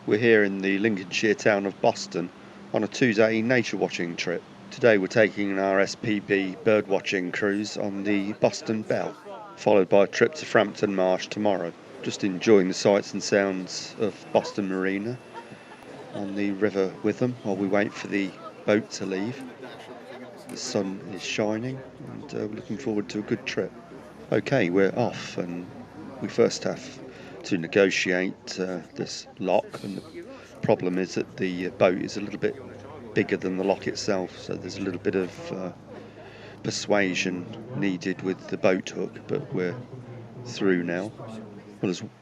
We're here in the Lincolnshire town of Boston on a 2-day nature watching trip. Today we're taking our SPB bird watching cruise on the Boston Belle, followed by a trip to Frampton Marsh tomorrow. Just enjoying the sights and sounds of Boston Marina on the River Witham while we wait for the boat to leave. The sun is shining and we're looking forward to a good trip. Okay, we're off, and we first have to negotiate this lock, and the problem is that the boat is a little bit bigger than the lock itself, so there's a little bit of persuasion needed with the boat hook, but we're through now.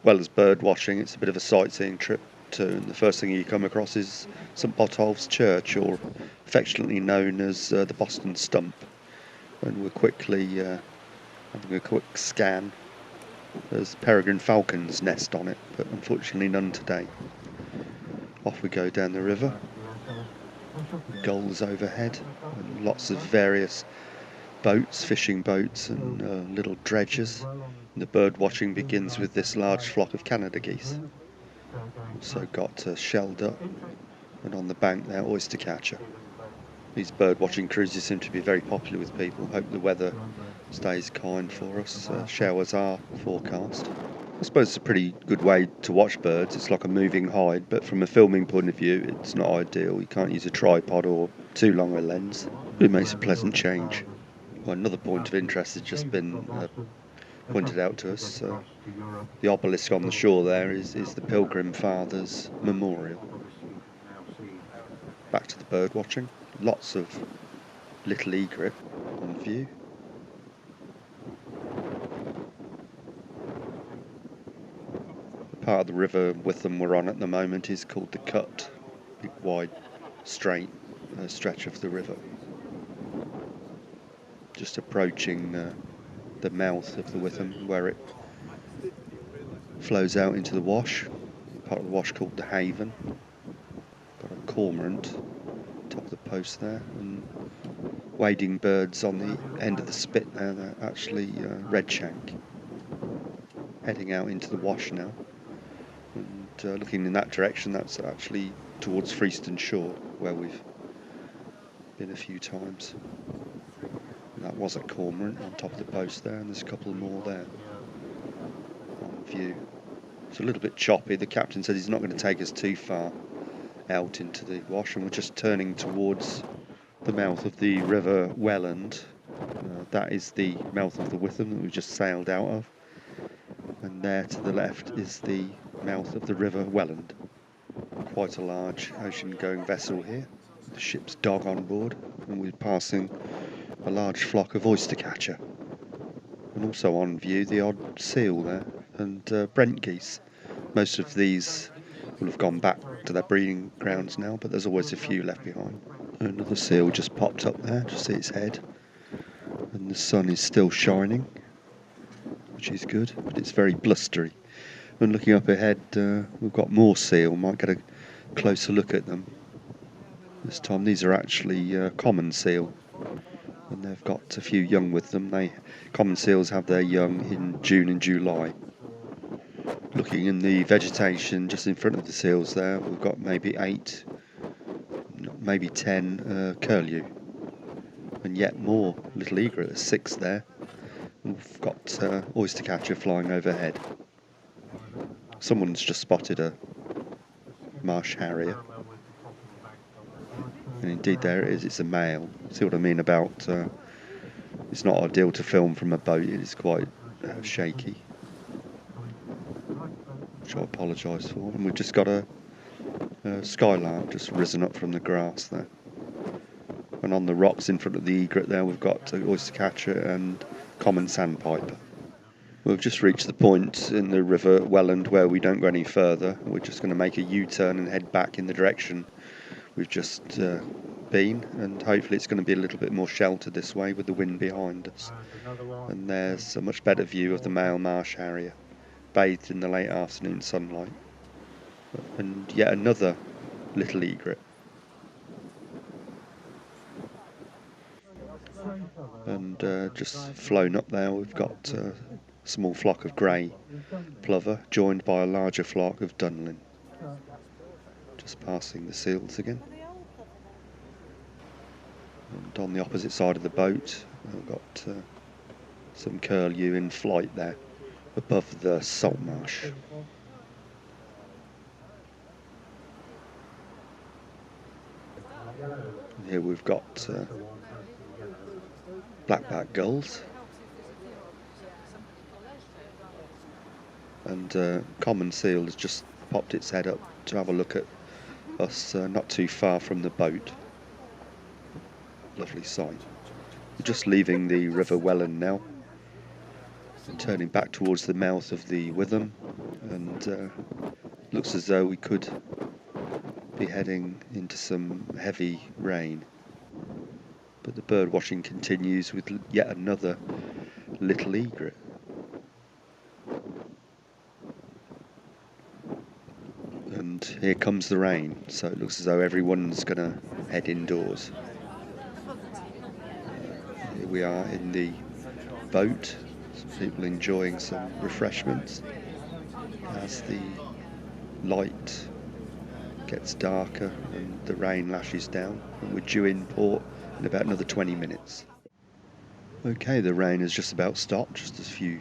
Well as bird watching, it's a bit of a sightseeing trip too, and the first thing you come across is St Botolph's Church, or affectionately known as the Boston Stump, and we're quickly having a quick scan. There's peregrine falcon's nest on it, but unfortunately none today. Off we go down the river. Gulls overhead, and lots of various boats, fishing boats and little dredgers. And the bird watching begins with this large flock of Canada geese. Also got shelled up, and on the bank there, oyster catcher. These bird watching cruises seem to be very popular with people. Hope the weather stays kind for us. Showers are forecast. I suppose it's a pretty good way to watch birds. It's like a moving hide, but from a filming point of view, it's not ideal. You can't use a tripod or too long a lens, but it makes a pleasant change. Well, another point of interest has just been pointed out to us. The obelisk on the shore there is the Pilgrim Fathers Memorial. Back to the bird watching. Lots of little egret on view. The part of the river Witham we're on at the moment is called the Cut, big wide straight stretch of the river. Just approaching the mouth of the Witham, where it flows out into the wash, part of the wash called the Haven. Got a cormorant top of the post there, and wading birds on the end of the spit there. They're actually redshank, heading out into the wash now, and looking in that direction, that's actually towards Freeston Shore, where we've been a few times. And that was a cormorant on top of the post there, and there's a couple more there on view. It's a little bit choppy. The captain said he's not going to take us too far out into the wash, and we're just turning towards the mouth of the River Welland. That is the mouth of the Witham that we've just sailed out of, and there to the left is the mouth of the River Welland. Quite a large ocean-going vessel here, the ship's dog on board, and we're passing a large flock of oyster catcher, and also on view the odd seal there, and Brent geese. Most of these will have gone back to their breeding grounds now, but there's always a few left behind. Another seal just popped up there, just see its head, and the sun is still shining, which is good, but it's very blustery. And looking up ahead, we've got more seal. Might get a closer look at them this time. These are actually common seal, and they've got a few young with them. Common seals have their young in June and July. Looking in the vegetation just in front of the seals there, we've got maybe 8, maybe 10 curlew, and yet more little egret. There's 6 there. We've got oyster catcher flying overhead. Someone's just spotted a marsh harrier, and indeed there it is. It's a male. See what I mean about it's not ideal to film from a boat. It is quite shaky, which I apologise for. And we've just got a skylark just risen up from the grass there, and on the rocks in front of the egret there we've got oyster catcher and common sandpiper. We've just reached the point in the River Welland where we don't go any further. We're just going to make a U-turn and head back in the direction we've just been, and hopefully it's going to be a little bit more sheltered this way with the wind behind us. And there's a much better view of the male marsh harrier, bathed in the late afternoon sunlight. And yet another little egret. And just flown up there we've got a small flock of grey plover joined by a larger flock of dunlin. Just passing the seals again. And on the opposite side of the boat, I've got some curlew in flight there, above the salt marsh. And here we've got blackback gulls. And common seal has just popped its head up to have a look at us, not too far from the boat. Lovely sight. We're just leaving the River Welland now and turning back towards the mouth of the Witham, and looks as though we could be heading into some heavy rain. But the bird watching continues with yet another little egret. And here comes the rain, so it looks as though everyone's going to head indoors. Here we are in the boat, some people enjoying some refreshments as the light gets darker and the rain lashes down, and we're due in port in about another 20 minutes. Okay, the rain has just about stopped, just a few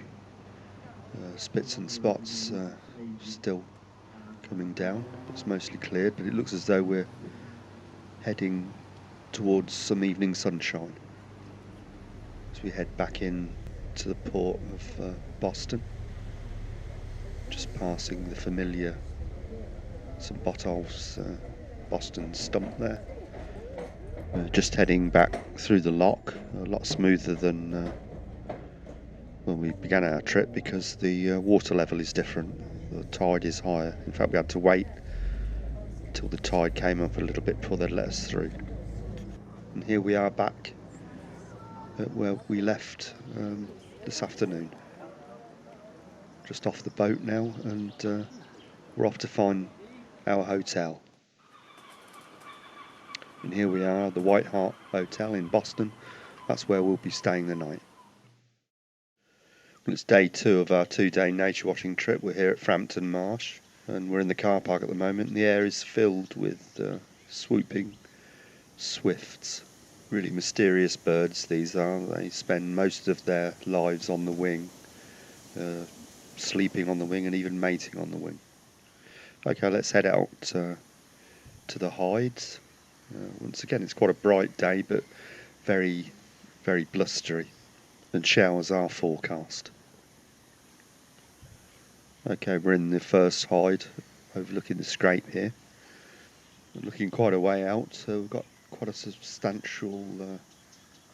spits and spots still coming down. It's mostly cleared, but it looks as though we're heading towards some evening sunshine as we head back in to the port of Boston, just passing the familiar St Botolph's Boston stump there. Just heading back through the lock, a lot smoother than when we began our trip, because the water level is different, the tide is higher. In fact, we had to wait until the tide came up a little bit before they'd let us through. And here we are back at where we left this afternoon. Just off the boat now, and we're off to find our hotel. And here we are, the White Hart Hotel in Boston. That's where we'll be staying the night. Well, it's day 2 of our 2-day nature watching trip. We're here at Frampton Marsh, and we're in the car park at the moment. And the air is filled with swooping swifts. Really mysterious birds these are. They spend most of their lives on the wing, sleeping on the wing and even mating on the wing. Okay, let's head out to the hides. Once again, it's quite a bright day, but very, very blustery, and showers are forecast. Okay, we're in the first hide, overlooking the scrape here. We're looking quite a way out, so we've got quite a substantial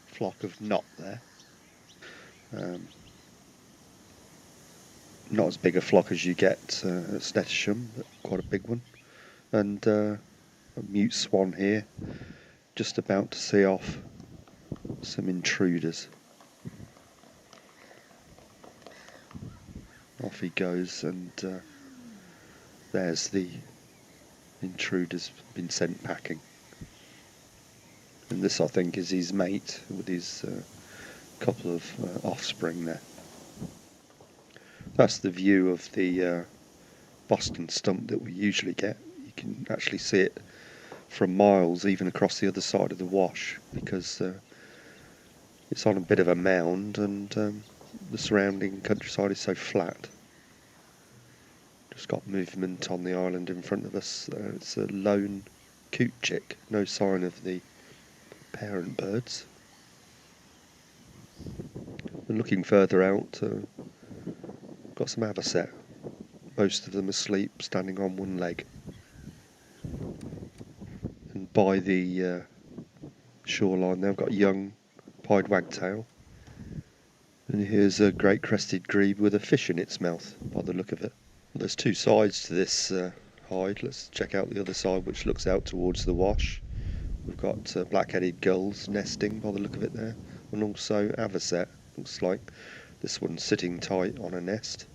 flock of knot there. Not as big a flock as you get at Stetisham, but quite a big one. And a mute swan here, just about to see off some intruders. Off he goes, and there's the intruder's been sent packing. And this, I think, is his mate with his couple of offspring there. That's the view of the Boston stump that we usually get. You can actually see it from miles, even across the other side of the wash, because it's on a bit of a mound, and the surrounding countryside is so flat. Just got movement on the island in front of us. It's a lone coot chick, no sign of the parent birds. And looking further out, got some avocet, most of them asleep, standing on one leg. And by the shoreline they've got young pied wagtail, and here's a great crested grebe with a fish in its mouth by the look of it. Well, there's 2 sides to this hide. Let's check out the other side, which looks out towards the wash. We've got black-headed gulls nesting by the look of it there, and also avocet. Looks like this one's sitting tight on a nest.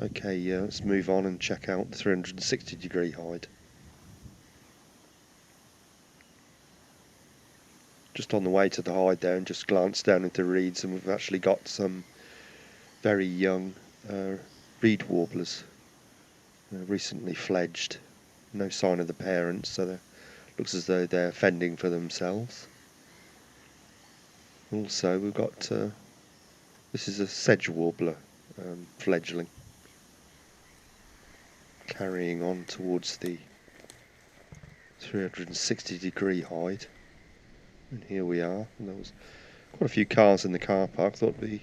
Okay, let's move on and check out the 360-degree hide. Just on the way to the hide there, and just glanced down into the reeds, and we've actually got some very young reed warblers, recently fledged, no sign of the parents, so it looks as though they're fending for themselves. Also, we've got this is a sedge warbler fledgling, carrying on towards the 360-degree height. And here we are. And there was quite a few cars in the car park. Thought there'd be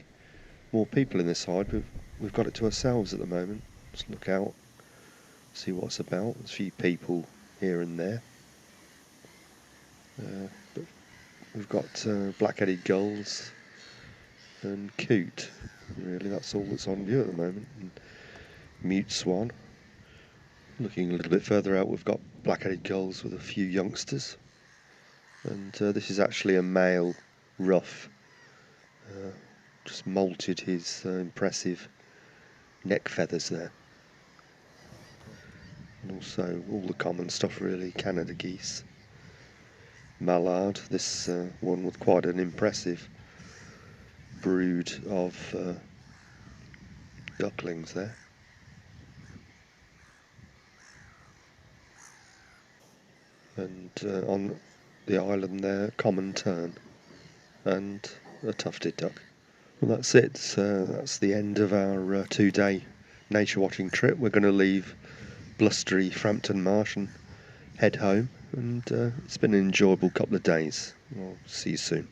more people in this side, but we've got it to ourselves at the moment. Let's look out, see what it's about. There's a few people here and there. But we've got black-headed gulls and coot. Really, that's all that's on view at the moment. And mute swan. Looking a little bit further out, we've got black-headed gulls with a few youngsters. And this is actually a male ruff. Just molted his impressive neck feathers there. And also all the common stuff really, Canada geese. Mallard, this one with quite an impressive brood of ducklings there. And on the island there, common tern and a tufted duck. Well, that's it. That's the end of our 2-day nature watching trip. We're going to leave blustery Frampton Marsh and head home, and it's been an enjoyable couple of days. I'll see you soon.